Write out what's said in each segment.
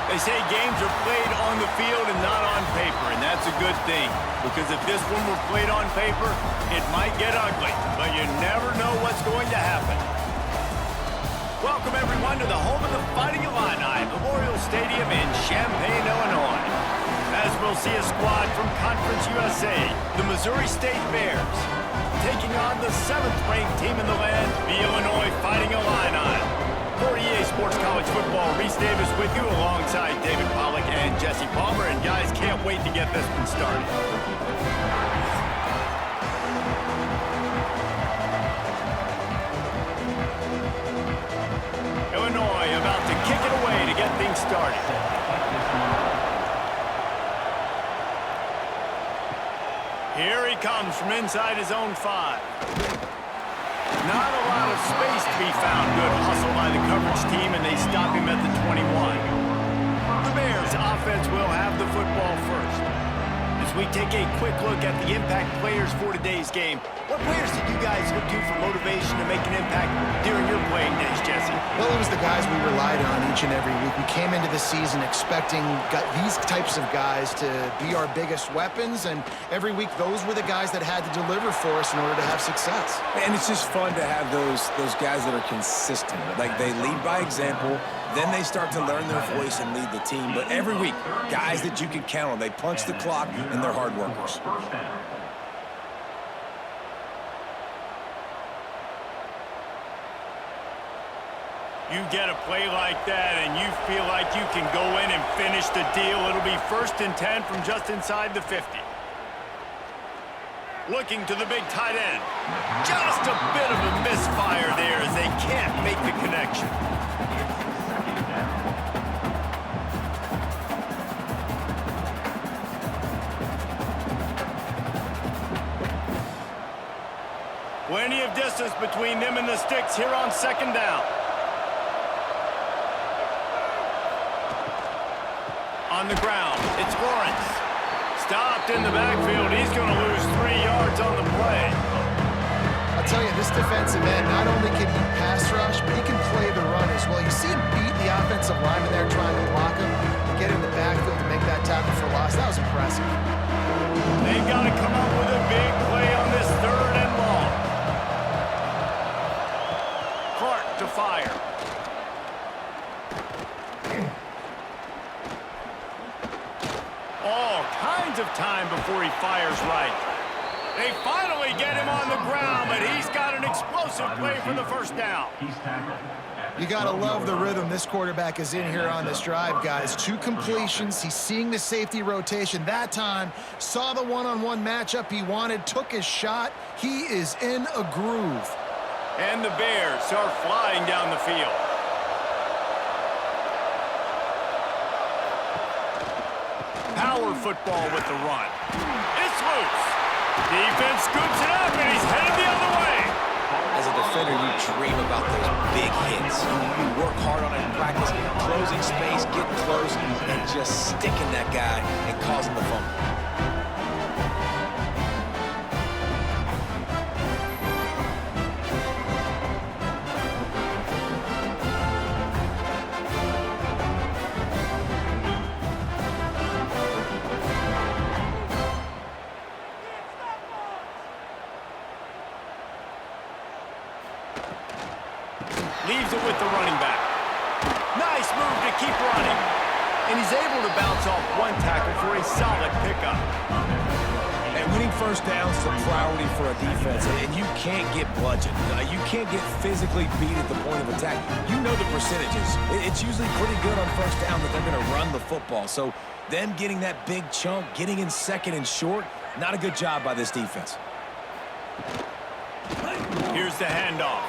They say games are played on the field and not on paper, and that's a good thing. Because if this one were played on paper, it might get ugly, but you never know what's going to happen. Welcome, everyone, to the home of the Fighting Illini, Memorial Stadium in Champaign, Illinois. As we'll see a squad from Conference USA, the Missouri State Bears, taking on the 7th-ranked team in the land, the Illinois Fighting Illini. For EA Sports College Football, Reese Davis with you alongside David Pollack and Jesse Palmer. And guys, can't wait to get this one started. Illinois about to kick it away to get things started. Here he comes from inside his own 5. Not a lot of space to be found. Good hustle by the coverage team, and they stop him at the 21. The Bears offense will have the football first. As we take a quick look at the impact players for today's game, what players did you guys look to for motivation to make an impact during your playing days, Jesse? Well, it was the guys we relied on each and every week. We came into the season expecting these types of guys to be our biggest weapons, and every week those were the guys that had to deliver for us in order to have success. And it's just fun to have those guys that are consistent. Like, they lead by example, then they start to learn their voice and lead the team. But every week, guys that you can count on. They punch the clock, and they're hard workers. You get a play like that, and you feel like you can go in and finish the deal. It'll be 1st and 10 from just inside the 50. Looking to the big tight end. Just a bit of a misfire there as they can't make the connection. Plenty of distance between them and the sticks here on 2nd down. On the ground, it's Lawrence. Stopped in the backfield. He's going to lose 3 yards on the play. I'll tell you, this defensive end, not only can he pass rush, but he can play the run as well. You see him beat the offensive lineman there trying to block him and get in the backfield to make that tackle for loss. That was impressive. They've got to come up with a big play on this 3rd and long. Clark to fire. All kinds of time before he fires right. They finally get him on the ground, but he's got an explosive play for the 1st down. You got to love the rhythm this quarterback is in here on this drive, guys. 2 completions. He's seeing the safety rotation. That time, saw the one-on-one matchup he wanted, took his shot. He is in a groove. And the Bears are flying down the field. Power football with the run. It's loose. Defense scoops it up, and he's headed the other way. As a defender, you dream about those big hits. You work hard on it in practice, closing space, getting close, and just sticking that guy and causing the fumble. Leaves it with the running back. Nice move to keep running. And he's able to bounce off 1 tackle for a solid pickup. And winning 1st downs is a priority for a defense, and you can't get bludgeoned. You can't get physically beat at the point of attack. You know the percentages. It's usually pretty good on 1st down that they're going to run the football. So them getting that big chunk, getting in 2nd and short, not a good job by this defense. Here's the handoff.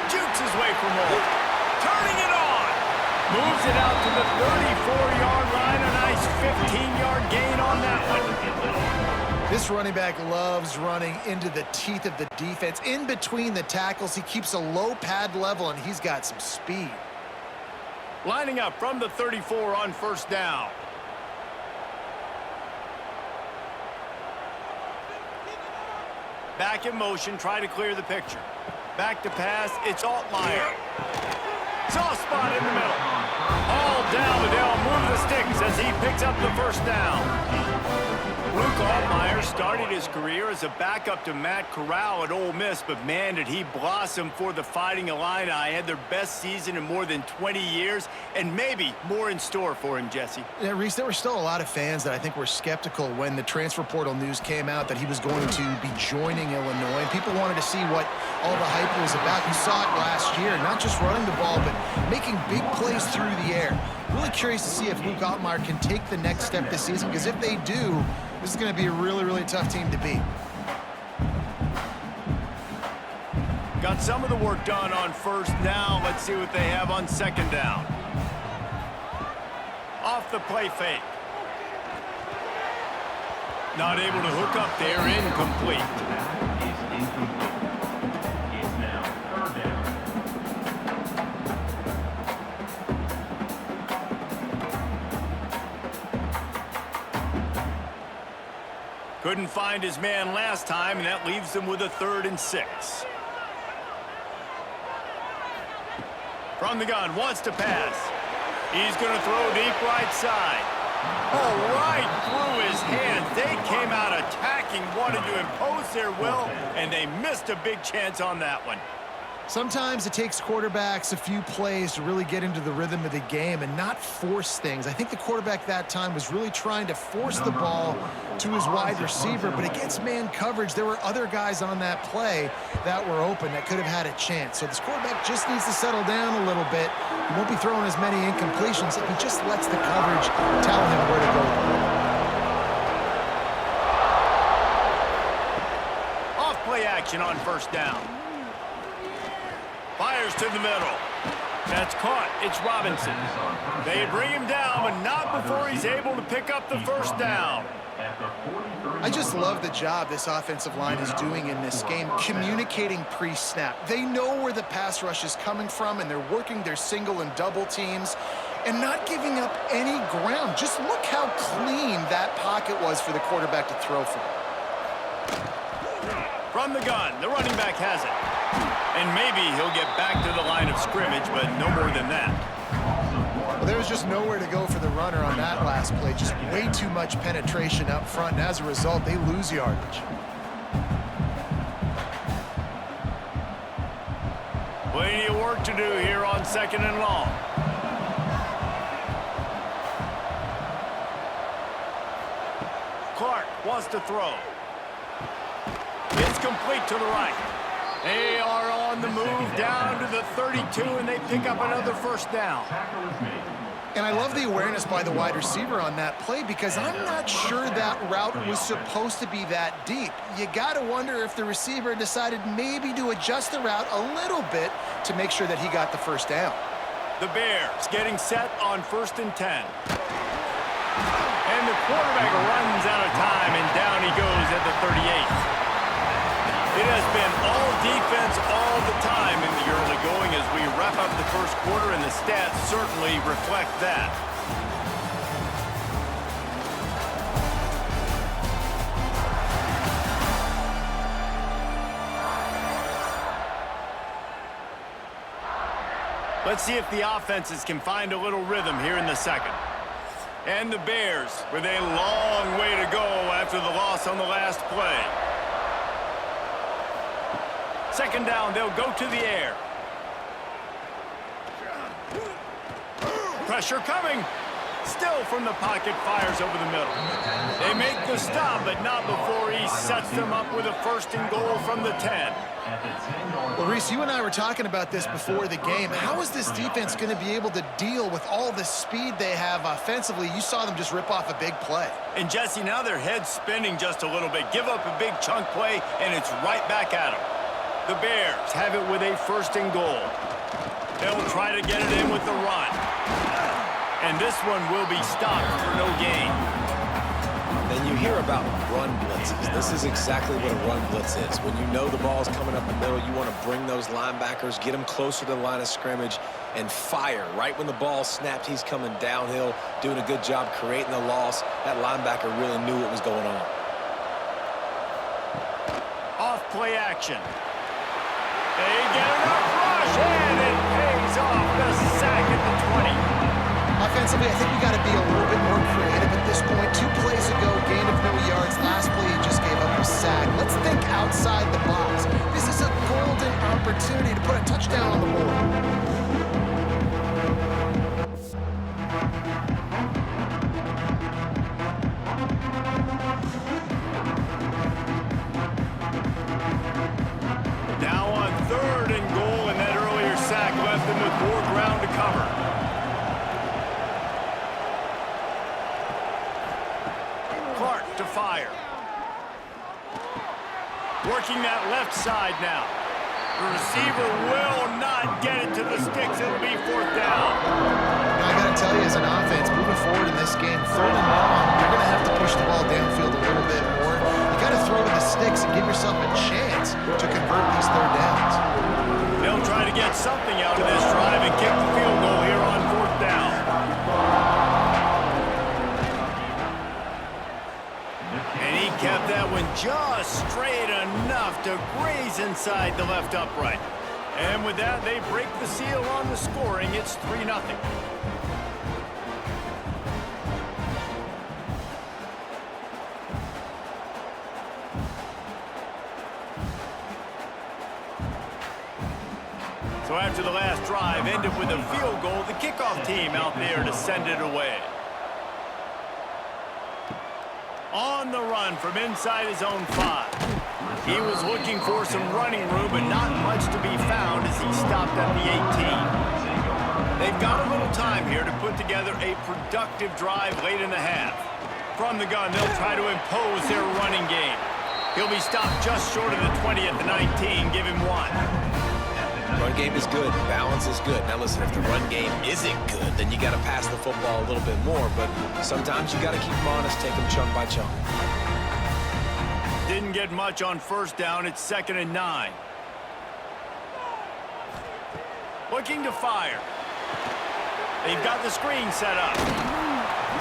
Jukes his way from home. Turning it on. Moves it out to the 34-yard line. A nice 15-yard gain on that one. This running back loves running into the teeth of the defense. In between the tackles, he keeps a low pad level, and he's got some speed. Lining up from the 34 on 1st down. Back in motion, try to clear the picture. Back to pass, it's Altmaier. Soft spot in the middle. All down, but they'll move the as he picks up the first down. Luke Altmaier started his career as a backup to Matt Corral at Ole Miss, but man, did he blossom for the Fighting Illini. Had their best season in more than 20 years, and maybe more in store for him, Jesse. Yeah, Reese, there were still a lot of fans that I think were skeptical when the transfer portal news came out that he was going to be joining Illinois, and people wanted to see what all the hype was about. You saw it last year, not just running the ball, but making big plays through the air. Really curious to see if Luke Altmaier can take the next step this season, because if they do, this is going to be a really, really tough team to beat. Got some of the work done on first down. Let's see what they have on second down. Off the play fake. Not able to hook up there, incomplete. Couldn't find his man last time, and that leaves them with a 3rd and 6. From the gun, wants to pass. He's going to throw deep right side. Oh, right through his hands. They came out attacking, wanted to impose their will, and they missed a big chance on that one. Sometimes it takes quarterbacks a few plays to really get into the rhythm of the game and not force things. I think the quarterback that time was really trying to force the ball to his wide receiver, but against man coverage, there were other guys on that play that were open that could have had a chance. So this quarterback just needs to settle down a little bit. He won't be throwing as many incompletions if he just lets the coverage tell him where to go. Off play action on first down. Fires to the middle. That's caught. It's Robinson. They bring him down, but not before he's able to pick up the first down. I just love the job this offensive line is doing in this game, communicating pre-snap. They know where the pass rush is coming from, and they're working their single and double teams and not giving up any ground. Just look how clean that pocket was for the quarterback to throw from. From the gun, the running back has it. And maybe he'll get back to the line of scrimmage, but no more than that. Well, there was just nowhere to go for the runner on that last play. Just way too much penetration up front, and as a result, they lose yardage. Plenty of work to do here on 2nd and long. Clark wants to throw. It's complete to the right. They are on the move down to the 32, and they pick up another first down. And I love the awareness by the wide receiver on that play, because I'm not sure that route was supposed to be that deep. You got to wonder if the receiver decided maybe to adjust the route a little bit to make sure that he got the first down. The Bears getting set on 1st and 10. And the quarterback runs out of time, and down he goes at the 38. It has been all defense all the time in the early going as we wrap up the first quarter, and the stats certainly reflect that. Let's see if the offenses can find a little rhythm here in the second. And the Bears with a long way to go after the loss on the last play. 2nd down, they'll go to the air. Pressure coming. Still from the pocket, fires over the middle. They make the stop, but not before he sets them up with a 1st and goal from the 10. Well, Reese, you and I were talking about this before the game. How is this defense going to be able to deal with all the speed they have offensively? You saw them just rip off a big play. And, Jesse, now their head's spinning just a little bit. Give up a big chunk play, and it's right back at them. The Bears have it with a 1st and goal. They'll try to get it in with the run. And this one will be stopped for no gain. And you hear about run blitzes. This is exactly what a run blitz is. When you know the ball's coming up the middle, you want to bring those linebackers, get them closer to the line of scrimmage, and fire. Right when the ball snapped, he's coming downhill, doing a good job creating the loss. That linebacker really knew what was going on. Off play action. They get enough rush, and it pays off. The sack at the 20. Offensively, I think we got to be a little bit more inside the box. This is a golden opportunity to put a touchdown on the board. Now on 3rd and goal, and that earlier sack left them with more ground to cover. Clark to fire. Working that left side now. The receiver will not get it to the sticks. It'll be 4th down. Now, I got to tell you, as an offense, moving forward in this game, 3rd and long, you're going to have to push the ball downfield a little bit more. You got to throw to the sticks and give yourself a chance to convert these 3rd downs. They'll try to get something out of this drive and kick the field goal here on 4th down. And he kept that one just straight enough to graze inside the left upright. And with that, they break the seal on the scoring. It's 3-0. So after the last drive ended with a field goal, the kickoff team out there to send it away. On the run from inside his own 5. He was looking for some running room, but not much to be found as he stopped at the 18. They've got a little time here to put together a productive drive late in the half. From the gun, they'll try to impose their running game. He'll be stopped just short of the 20 at the 19. Give him 1. Run game is good. Balance is good. Now listen, if the run game isn't good, then you got to pass the football a little bit more. But sometimes you got to keep them honest, take them chunk by chunk. Didn't get much on 1st down. It's 2nd and 9. Looking to fire. They've got the screen set up.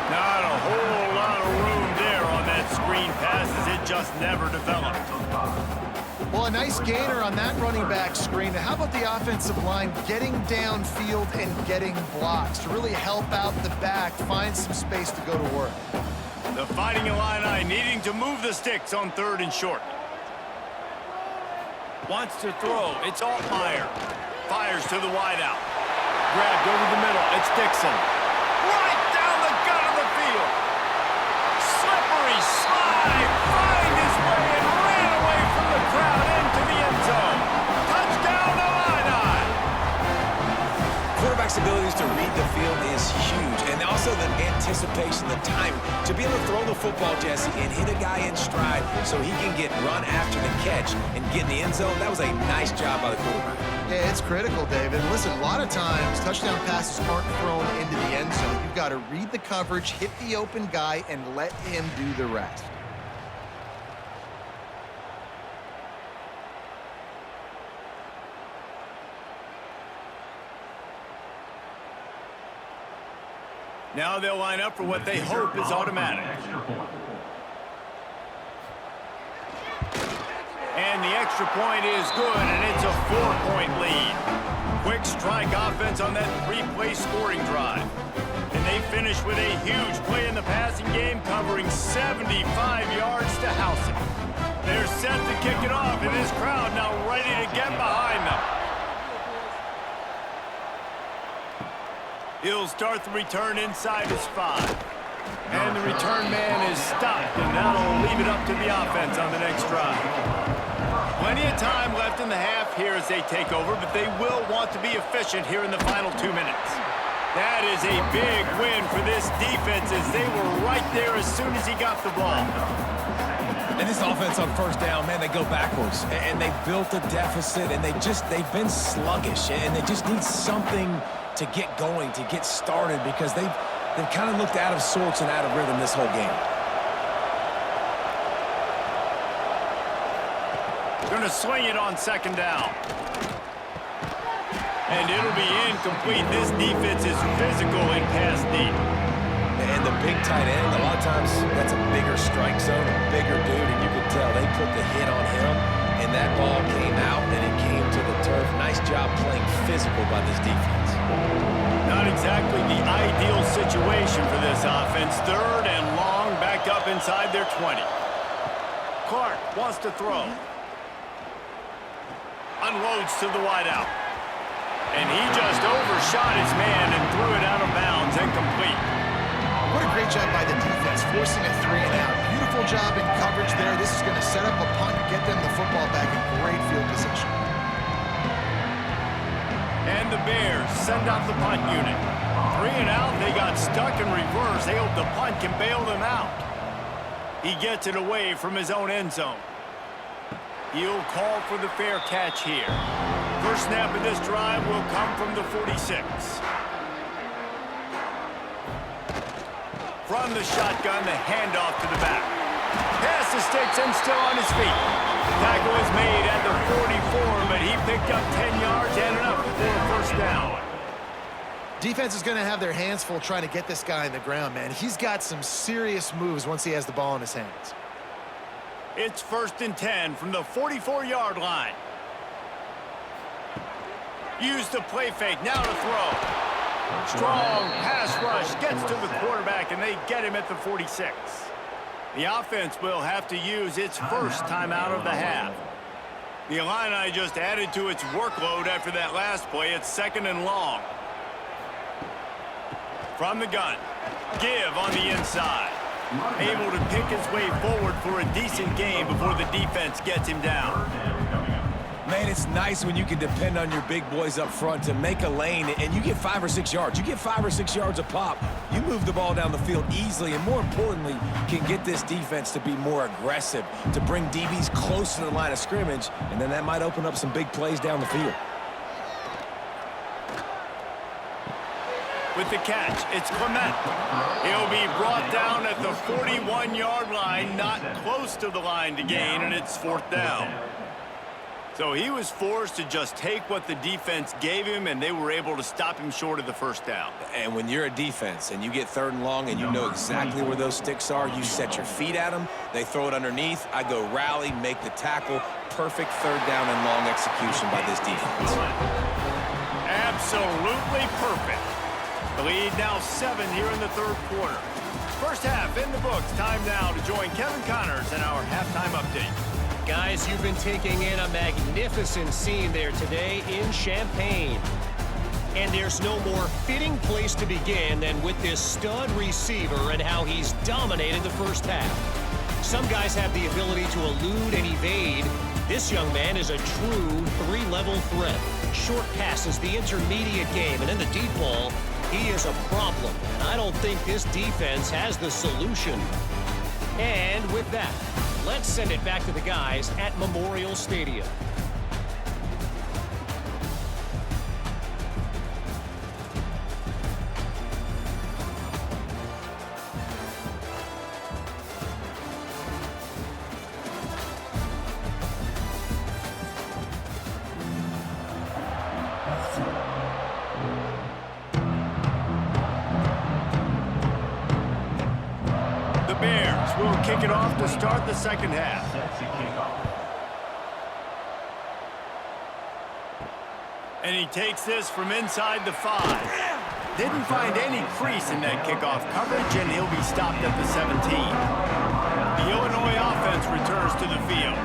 Not a whole lot of room there on that screen pass as it just never developed. Well, a nice gainer on that running back screen. How about the offensive line getting downfield and getting blocks to really help out the back, find some space to go to work? The Fighting Illini needing to move the sticks on 3rd and short. Wants to throw. It's Altmaier. Fires to the wideout. Grabbed over the middle. It's Dixon. Right down the gut of the field. Slippery slide. Find his way and ran away from the crowd into the end zone. Touchdown Illini. Quarterback's abilities to read the field is huge. And also the anticipation, the time to be able to throw the football, Jesse, and hit a guy in stride so he can get run after the catch and get in the end zone. That was a nice job by the quarterback. Yeah, it's critical, David. Listen, a lot of times touchdown passes aren't thrown into the end zone. You've got to read the coverage, hit the open guy, and let him do the rest. Now they'll line up for what they hope is automatic. And the extra point is good, and it's a 4-point lead. Quick strike offense on that 3-play scoring drive. And they finish with a huge play in the passing game, covering 75 yards to house it. They're set to kick it off, and this crowd now ready to get behind them. He'll start the return inside his 5. And the return man is stopped, and that'll leave it up to the offense on the next drive. Plenty of time left in the half here as they take over, but they will want to be efficient here in the final 2 minutes. That is a big win for this defense as they were right there as soon as he got the ball. And this offense on 1st down, man, they go backwards. And they built a deficit, and they've been sluggish. And they just need something to get going, to get started, because they've kind of looked out of sorts and out of rhythm this whole game. Going to sling it on 2nd down. And it'll be incomplete. This defense is physical and pass deep. And the big tight end, a lot of times that's a bigger strike zone, a bigger dude, and you can tell they put the hit on him, and that ball came out, and it came to the turf. Nice job playing physical by this defense. Not exactly the ideal situation for this offense. 3rd and long, back up inside their 20. Clark wants to throw. Unloads to the wideout. And he just overshot his man and threw it out of bounds, incomplete. What a great job by the defense, forcing a 3-and-out. Beautiful job in coverage there. This is going to set up a punt and get them the football back in great field position. And the Bears send out the punt unit. 3-and-out, they got stuck in reverse. They hope the punt can bail them out. He gets it away from his own end zone. He'll call for the fair catch here. First snap of this drive will come from the 46. From the shotgun, the handoff to the back. Pass the sticks and still on his feet. Tackle is made at the 44, but he picked up 10 yards and enough for a first down. Defense is going to have their hands full trying to get this guy on the ground, man. He's got some serious moves once he has the ball in his hands. It's 1st and 10 from the 44-yard line. Use the play fake, now to throw. Strong pass rush, gets to the quarterback, and they get him at the 46. The offense will have to use its first timeout of the half. The Illini just added to its workload after that last play. It's 2nd and long. From the gun, give on the inside. Able to pick his way forward for a decent game before the defense gets him down. Man, it's nice when you can depend on your big boys up front to make a lane and you get 5 or 6 yards. You get 5 or 6 yards a pop. You move the ball down the field easily and, more importantly, can get this defense to be more aggressive, to bring DBs close to the line of scrimmage, and then that might open up some big plays down the field. With the catch, it's Clement. He'll be brought down at the 41-yard line, not close to the line to gain, and it's 4th down. So he was forced to just take what the defense gave him, and they were able to stop him short of the first down. And when you're a defense and you get 3rd and long and you know exactly where those sticks are, you set your feet at them, they throw it underneath, I go rally, make the tackle. Perfect 3rd down and long execution by this defense. Absolutely perfect. The lead now 7 here in the 3rd quarter. First half in the books. Time now to join Kevin Connors in our halftime update. Guys, you've been taking in a magnificent scene there today in Champaign. And there's no more fitting place to begin than with this stud receiver and how he's dominated the first half. Some guys have the ability to elude and evade. This young man is a true 3-level threat. Short passes, the intermediate game, and in the deep ball, he is a problem. And I don't think this defense has the solution. And with that, let's send it back to the guys at Memorial Stadium. Will kick it off to start the second half. And he takes this from inside the 5. Didn't find any crease in that kickoff coverage, and he'll be stopped at the 17. The Illinois offense returns to the field.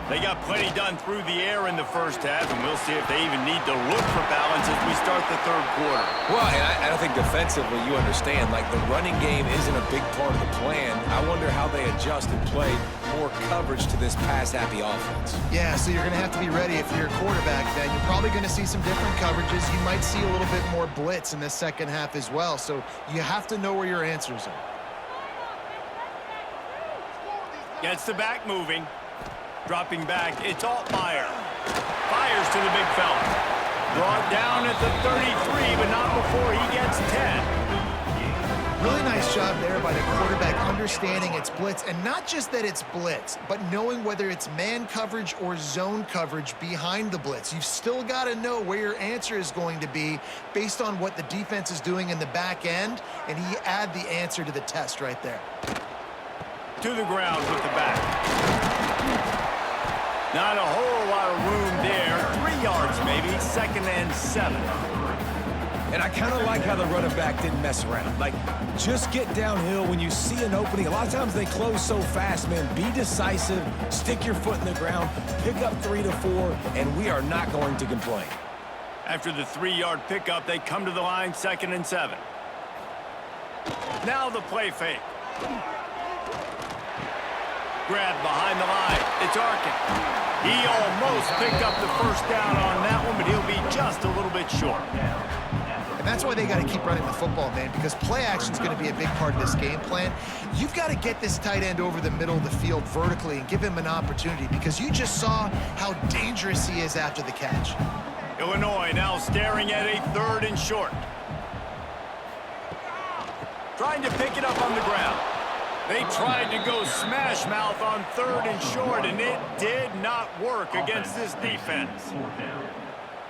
They got plenty done through the air in the first half, and we'll see if they even need to look for balance as we start the 3rd quarter. Well, and I don't think defensively you understand, like the running game isn't a big part of the plan. I wonder how they adjust and play more coverage to this pass-happy offense. Yeah, so you're going to have to be ready if you're a quarterback then. You're probably going to see some different coverages. You might see a little bit more blitz in the second half as well, so you have to know where your answers are. Gets the back moving. Dropping back, it's Altmaier. Fires to the big fella. Brought down at the 33, but not before he gets 10. Really nice job there by the quarterback understanding it's blitz, and not just that it's blitz, but knowing whether it's man coverage or zone coverage behind the blitz. You've still got to know where your answer is going to be based on what the defense is doing in the back end, and he add the answer to the test right there. To the ground with the back. Not a whole lot of room there. 3 yards maybe, 2nd and 7. And I kind of like how the running back didn't mess around. Like, just get downhill when you see an opening. A lot of times they close so fast, man. Be decisive, stick your foot in the ground, pick up 3 to 4, and we are not going to complain. After the 3-yard pickup, they come to the line, 2nd and 7. Now the play fake. Grab behind the line. It's Arkin. He almost picked up the first down on that one, but he'll be just a little bit short. And that's why they got to keep running the football, man, because play action is going to be a big part of this game plan. You've got to get this tight end over the middle of the field vertically and give him an opportunity, because you just saw how dangerous he is after the catch. Illinois now staring at a 3rd and short. Trying to pick it up on the ground. They tried to go smash mouth on 3rd and short, and it did not work against this defense.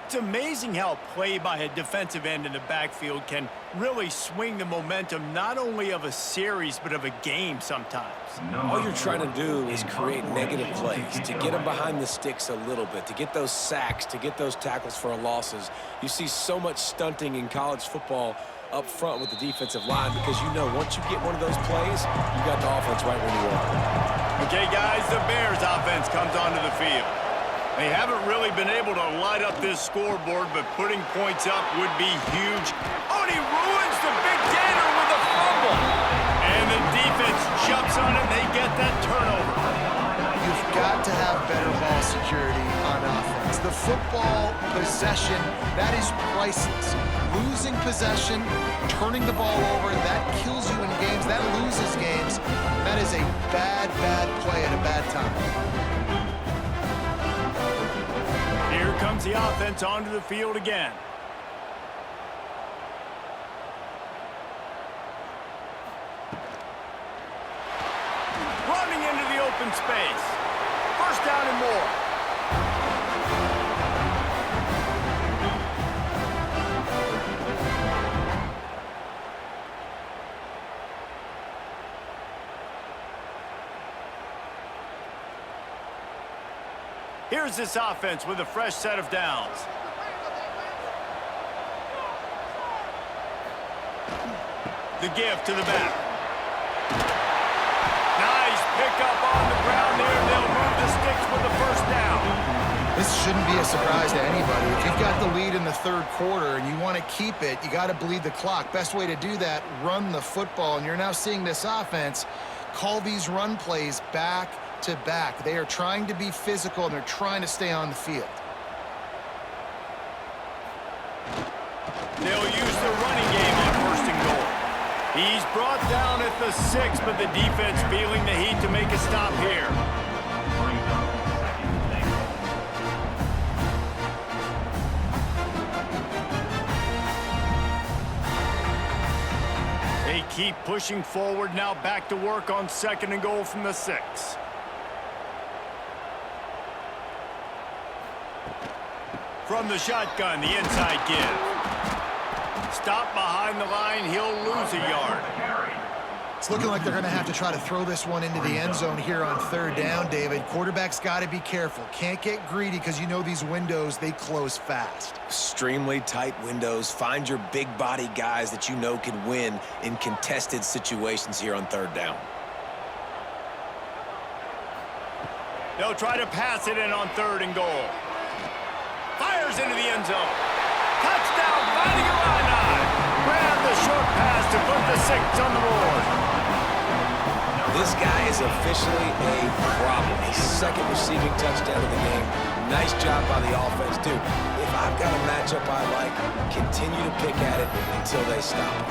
It's amazing how play by a defensive end in the backfield can really swing the momentum not only of a series but of a game sometimes. All you're trying to do is create negative plays, to get them behind the sticks a little bit, to get those sacks, to get those tackles for losses. You see so much stunting in college football up front with the defensive line, because you know once you get one of those plays, you got the offense right where you want. Okay, guys, the Bears offense comes onto the field. They haven't really been able to light up this scoreboard, but putting points up would be huge. Oh, and he ruins the big gainer with a fumble. And the defense jumps on it, and they get that turnover. You've got to have better ball security on offense. The football possession, that is priceless. Losing possession, turning the ball over, that kills you in games, that loses games. That is a bad, bad play at a bad time. Here comes the offense onto the field again. Running into the open space. 1st down and more. Here's this offense with a fresh set of downs. The give to the back. Nice pickup on the ground there. They'll move the sticks with the 1st down. This shouldn't be a surprise to anybody. If you've got the lead in the 3rd quarter and you want to keep it, you got to bleed the clock. Best way to do that, run the football. And you're now seeing this offense call these run plays back to back. They are trying to be physical, and they're trying to stay on the field. They'll use the running game on 1st and goal. He's brought down at the 6, but the defense feeling the heat to make a stop here. They keep pushing forward, now back to work on 2nd and goal from the 6. From the shotgun, the inside give. Stop behind the line, he'll lose a yard. It's looking like they're going to have to try to throw this one into the end zone here on 3rd down, David. Quarterback's got to be careful. Can't get greedy, because you know these windows, they close fast. Extremely tight windows. Find your big body guys that you know can win in contested situations here on 3rd down. They'll try to pass it in on 3rd and goal. Fires into the end zone. Touchdown, finding a line. Grab the short pass to put the 6 on the board. This guy is officially a problem. His 2nd receiving touchdown of the game. Nice job by the offense, too. If I've got a matchup I like, continue to pick at it until they stop.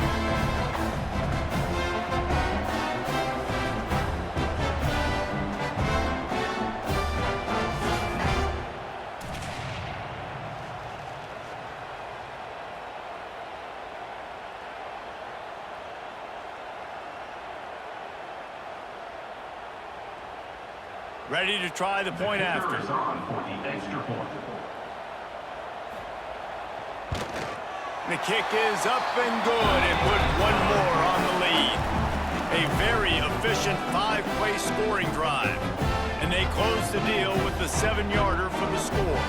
Ready to try the point after. The kick is up and good, and put one more on the lead. A very efficient 5-play scoring drive. And they close the deal with the 7-yarder for the score.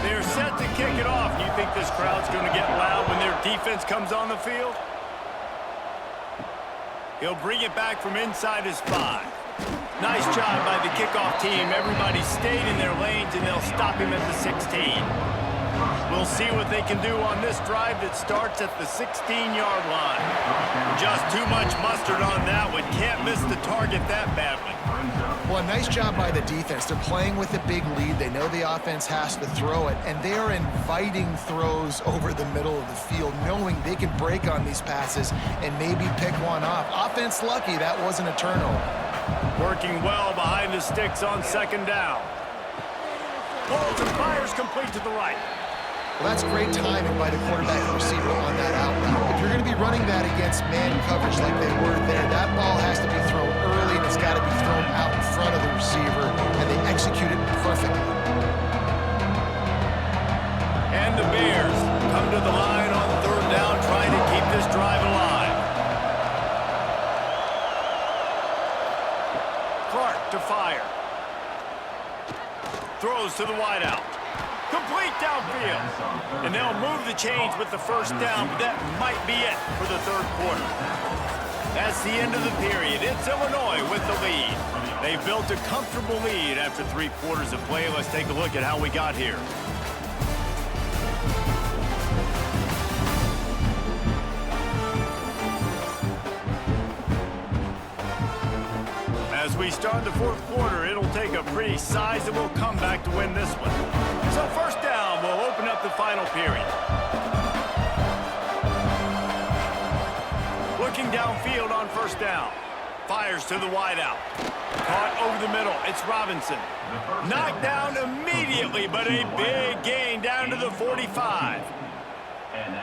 They're set to kick it off. You think this crowd's going to get loud when their defense comes on the field? He'll bring it back from inside his 5. Nice job by the kickoff team. Everybody stayed in their lanes, and they'll stop him at the 16. We'll see what they can do on this drive that starts at the 16-yard line. Just too much mustard on that one. Can't miss the target that badly. Well, a nice job by the defense. They're playing with a big lead. They know the offense has to throw it, and they are inviting throws over the middle of the field, knowing they can break on these passes and maybe pick one off. Offense lucky that wasn't a turnover. Working well behind the sticks on 2nd down. Pulls and fires complete to the right. Well, that's great timing by the quarterback and receiver on that out route. If you're going to be running that against man coverage like they were there, that ball has to be thrown early, and it's got to be thrown out in front of the receiver, and they execute it perfectly. And the Bears come to the line on 3rd down, trying to keep this drive alive. Clark to fire. Throws to the wideout. Complete downfield. And they'll move the chains with the 1st down, but that might be it for the 3rd quarter. That's the end of the period. It's Illinois with the lead. They've built a comfortable lead after 3 quarters of play. Let's take a look at how we got here. As we start the 4th quarter, it'll take a pretty sizable comeback to win this one. So 1st down will open up the final period. Looking downfield on 1st down. Fires to the wideout. Caught over the middle. It's Robinson. Knocked down immediately, but a big gain down to the 45.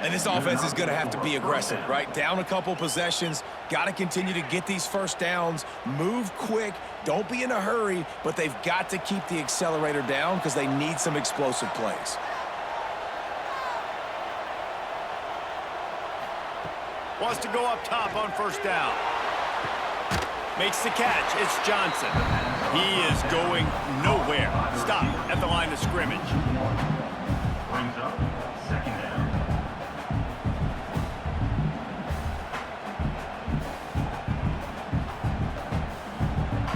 And this offense is going to have to be aggressive, right? Down a couple possessions, got to continue to get these 1st downs, move quick, don't be in a hurry, but they've got to keep the accelerator down because they need some explosive plays. Wants to go up top on 1st down. Makes the catch. It's Johnson. He is going nowhere. Stop at the line of scrimmage. Brings up 2nd down.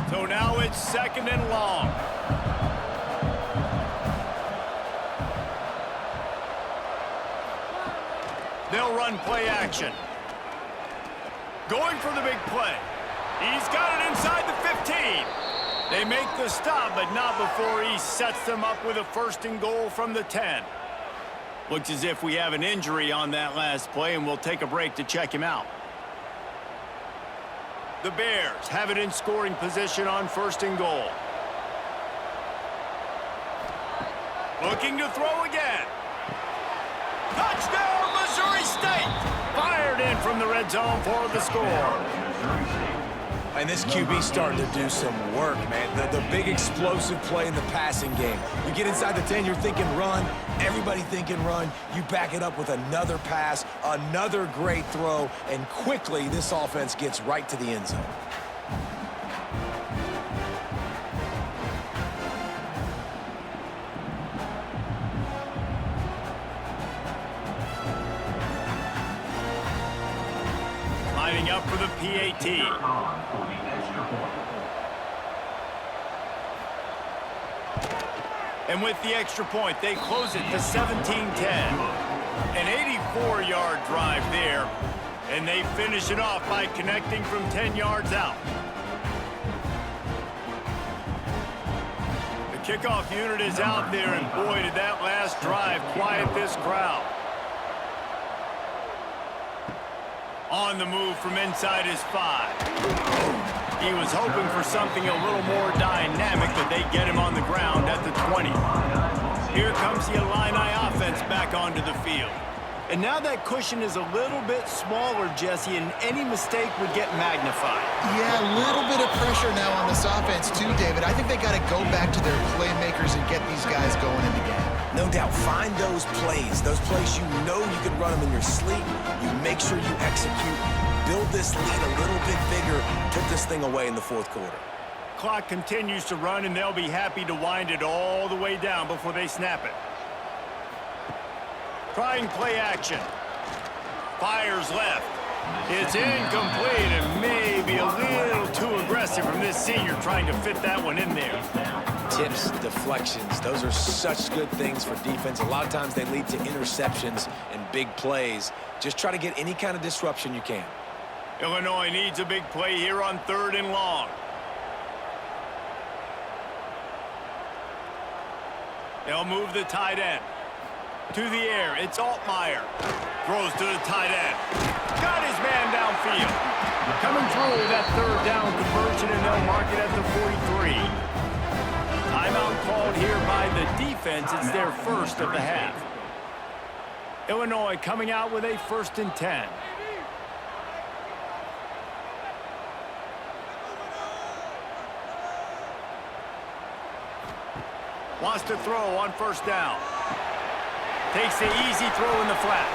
So now it's 2nd and long. They'll run play action. Going for the big play. He's got it inside the 15. They make the stop, but not before he sets them up with a 1st and goal from the 10. Looks as if we have an injury on that last play, and we'll take a break to check him out. The Bears have it in scoring position on 1st and goal. Looking to throw again. Touchdown, Missouri State! Fired in from the red zone for the score. And this QB's starting to do some work, man. The big explosive play in the passing game. You get inside the 10, you're thinking run. Everybody thinking run. You back it up with another pass, another great throw, and quickly this offense gets right to the end zone. Lining up for the PAT. And with the extra point, they close it to 17-10. An 84-yard drive there, and they finish it off by connecting from 10 yards out. The kickoff unit is out there, and boy, did that last drive quiet this crowd. On the move from inside his 5. He was hoping for something a little more dynamic, but they get him on the ground at the 20. Here comes the Illini offense back onto the field. And now that cushion is a little bit smaller, Jesse, and any mistake would get magnified. Yeah, a little bit of pressure now on this offense too, David. I think they got to go back to their playmakers and get these guys going in the game. No doubt, find those plays you know you can run them in your sleep. You make sure you execute, build this lead a little bit bigger, put this thing away in the 4th quarter. clock continues to run, and they'll be happy to wind it all the way down before they snap it. Trying play action. Fires left. It's incomplete and maybe a little too aggressive from this senior trying to fit that one in there. Tips, deflections, those are such good things for defense. A lot of times they lead to interceptions and big plays. Just try to get any kind of disruption you can. Illinois needs a big play here on 3rd and long. They'll move the tight end. To the air, it's Altmaier. Throws to the tight end. Got his man downfield. Coming through that 3rd down conversion, and they'll mark it at the 43. Timeout called here by the defense. It's their first of the half. Illinois coming out with a 1st and 10. Wants to throw on 1st down. Takes the easy throw in the flat.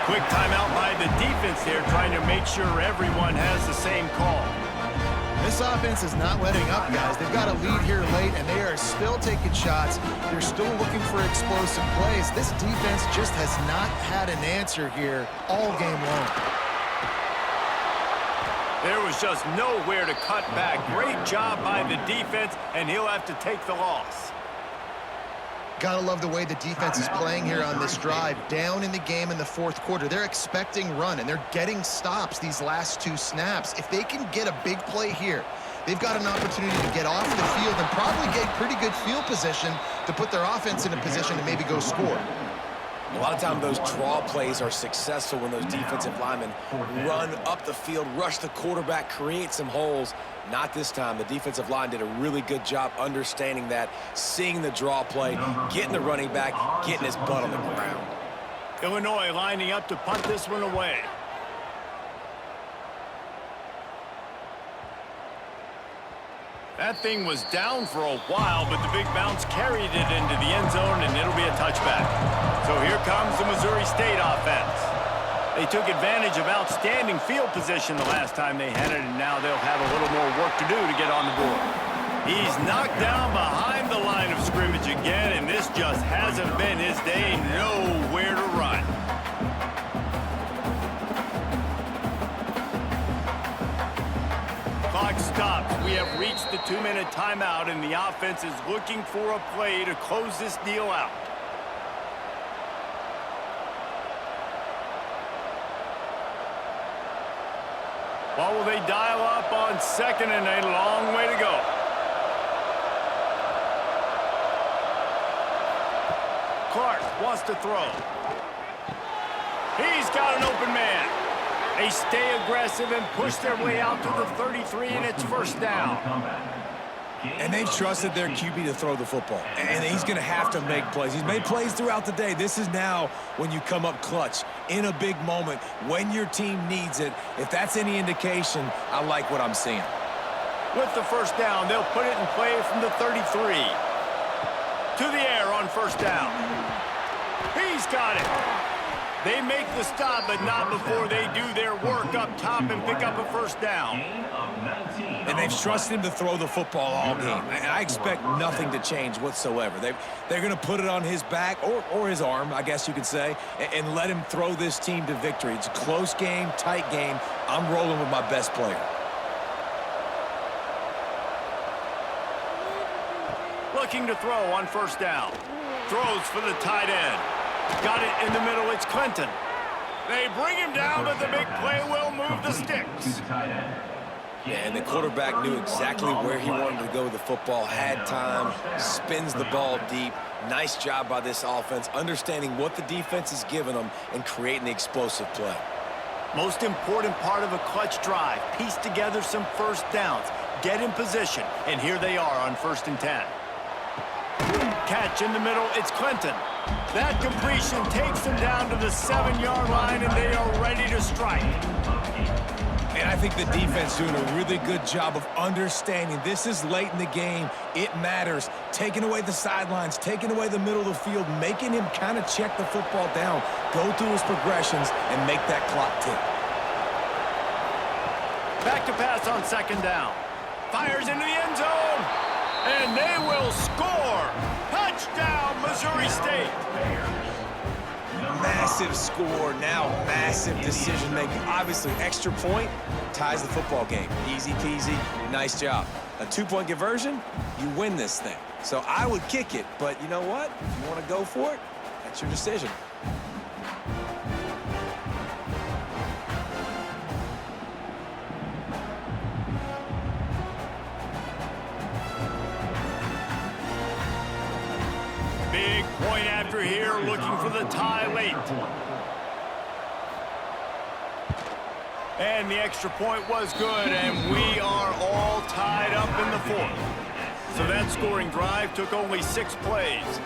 Quick timeout by the defense there, trying to make sure everyone has the same call. This offense is not letting up, guys. They've got a lead here late, and they are still taking shots. They're still looking for explosive plays. This defense just has not had an answer here all game long. There was just nowhere to cut back. Great job by the defense, and he'll have to take the loss. Gotta love the way the defense is playing here on this drive. Down in the game in the 4th quarter. They're expecting run, and they're getting stops these last 2 snaps. If they can get a big play here, they've got an opportunity to get off the field and probably get pretty good field position to put their offense in a position to maybe go score. A lot of times those draw plays are successful when those defensive linemen run up the field, rush the quarterback, create some holes. Not this time. The defensive line did a really good job understanding that, seeing the draw play, getting the running back, getting his butt on the ground. Illinois lining up to punt this one away. That thing was down for a while, but the big bounce carried it into the end zone, and it'll be a touchback. So here comes the Missouri State offense. They took advantage of outstanding field position the last time they had it, and now they'll have a little more work to do to get on the board. He's knocked down behind the line of scrimmage again, and this just hasn't been his day. Nowhere to run. Clock stops. We have reached the 2-minute timeout, and the offense is looking for a play to close this deal out. What will they dial up on 2nd and a long way to go? Clark wants to throw. He's got an open man. They stay aggressive and push their way out to the 33, and it's 1st down. And they've trusted their QB to throw the football. And he's going to have to make plays. He's made plays throughout the day. This is now when you come up clutch in a big moment when your team needs it. If that's any indication, I like what I'm seeing. With the 1st down, they'll put it in play from the 33. To the air on 1st down. He's got it. They make the stop, but not before they do their work up top and pick up a 1st down. And they've trusted him to throw the football all game. And I expect nothing to change whatsoever. They're going to put it on his back, or his arm, I guess you could say, and let him throw this team to victory. It's a close game, tight game. I'm rolling with my best player. Looking to throw on 1st down. Throws for the tight end. Got it in the middle. It's Clinton. They bring him down, but the big play will move the sticks. Yeah, and the quarterback knew exactly where he wanted to go with the football, had time, spins the ball deep. Nice job by this offense, understanding what the defense is giving them and creating the explosive play. Most important part of a clutch drive. Piece together some 1st downs. Get in position, and here they are on 1st and 10. Catch in the middle, it's Clinton. That completion takes them down to the 7-yard line, and they are ready to strike. And I think the defense doing a really good job of understanding this is late in the game. It matters. Taking away the sidelines, taking away the middle of the field, making him kind of check the football down, go through his progressions, and make that clock tick. Back to pass on 2nd down. Fires into the end zone. And they will score. Touchdown, Missouri State. Massive score, now massive decision making. Obviously, extra point ties the football game. Easy peasy, nice job. A 2-point conversion, you win this thing. So I would kick it, but you know what? If you want to go for it, that's your decision. Big point after here, looking for the tie late. And the extra point was good, and we are all tied up in the fourth. So that scoring drive took only 6 plays.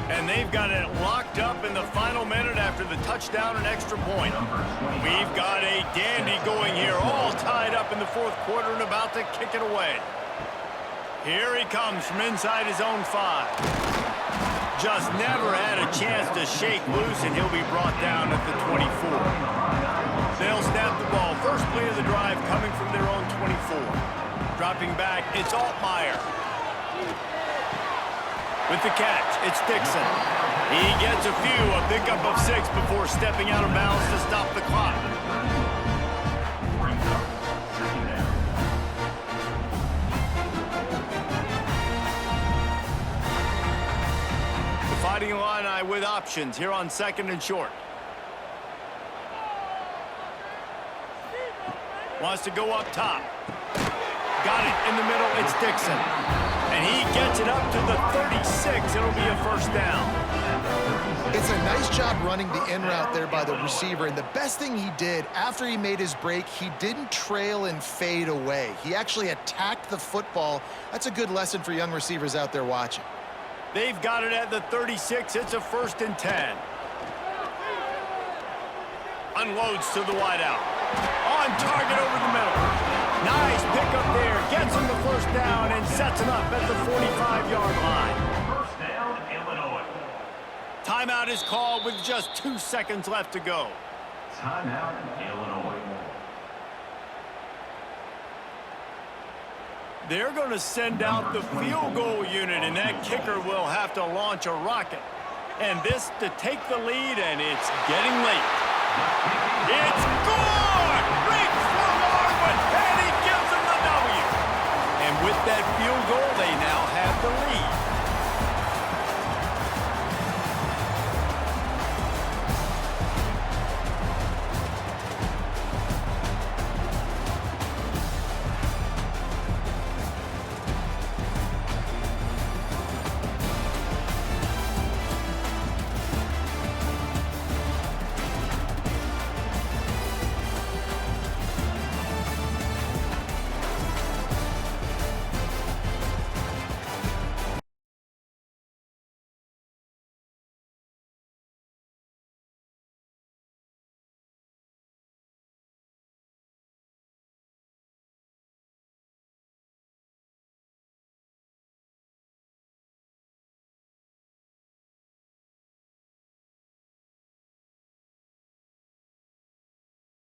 And they've got it locked up in the final minute after the touchdown and extra point. We've got a dandy going here, all tied up in the fourth quarter and about to kick it away. Here he comes from inside his own 5. Just never had a chance to shake loose, and he'll be brought down at the 24. They'll snap the ball. First play of the drive coming from their own 24. Dropping back, it's Altmaier. With the catch, it's Dixon. He gets a pickup of 6 before stepping out of bounds to stop the clock. Fighting Illini with options here on 2nd and short. Wants to go up top. Got it in the middle. It's Dixon. And he gets it up to the 36. It'll be a first down. It's a nice job running the in route there by the receiver. And the best thing he did after he made his break, he didn't trail and fade away. He actually attacked the football. That's a good lesson for young receivers out there watching. They've got it at the 36. It's a 1st and 10. Unloads to the wideout. On target over the middle. Nice pickup there. Gets him the first down and sets him up at the 45-yard line. First down, Illinois. Timeout is called with just 2 seconds left to go. Timeout, Illinois. They're going to send out the field goal unit, and that kicker will have to launch a rocket. And this to take the lead, and it's getting late. It's good!